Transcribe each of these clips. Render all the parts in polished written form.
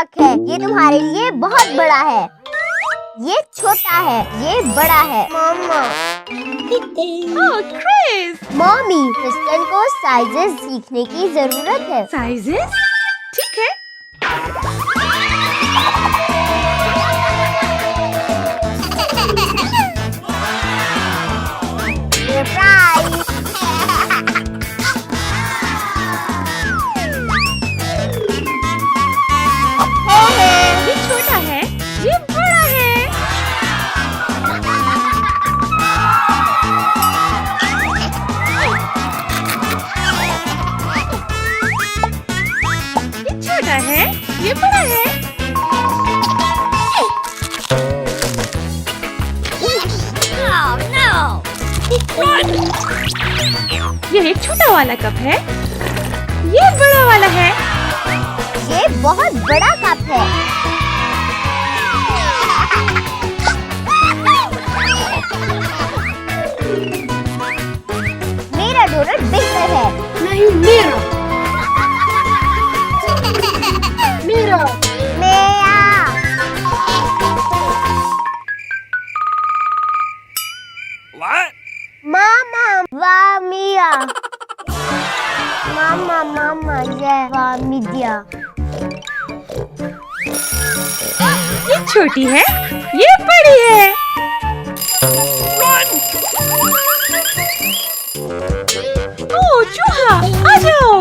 Truck है। ये तुम्हारे लिए बहुत बड़ा है। ये छोटा है, ये बड़ा है। मम्मा। ओह क्रिस, मम्मी, क्रिस्टन को साइजेस सीखने की जरूरत है। साइजेस? ठीक है। सरप्राइज। ये छोटा है, ये बड़ा है। ये छोटा है, ये बड़ा है। ये एक छोटा वाला कप है, ये बड़ा वाला है। ये बहुत बड़ा कप है। मेरा डोनट बेहतर है। नहीं, मेरा। मेरा। मेरा। What? मामा, वाह मिया। मामा, मामा, ये वाह मिया। ये छोटी है, ये बड़ी है। ओह चूहा, आ जाओ।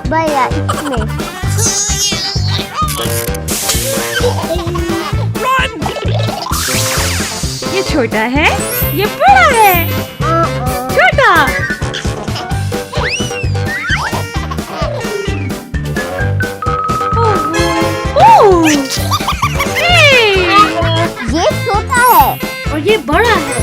भैया इसमें। ये छोटा है, ये बड़ा है। छोटा। ओह, हे! ये छोटा है। और ये बड़ा है।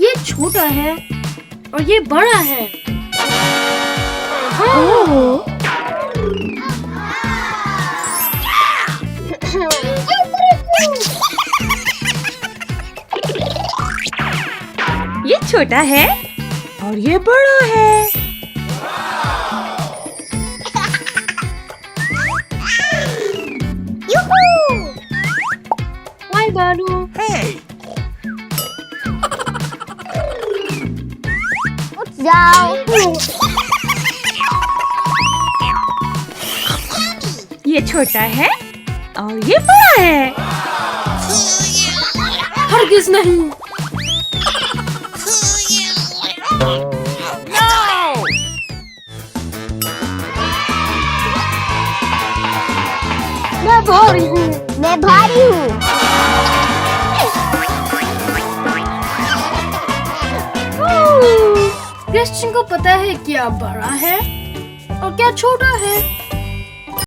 ये छोटा है और ये बड़ा है। ओह, ये छोटा है और ये बड़ा है। Bye, Balu. Hey! उठ जाओ। ये छोटा है और ये बड़ा है। हरगिज नहीं। मैं भारी हूँ। मैं भारी हूँ। क्रिस्टियन को पता है क्या बड़ा है और क्या छोटा है।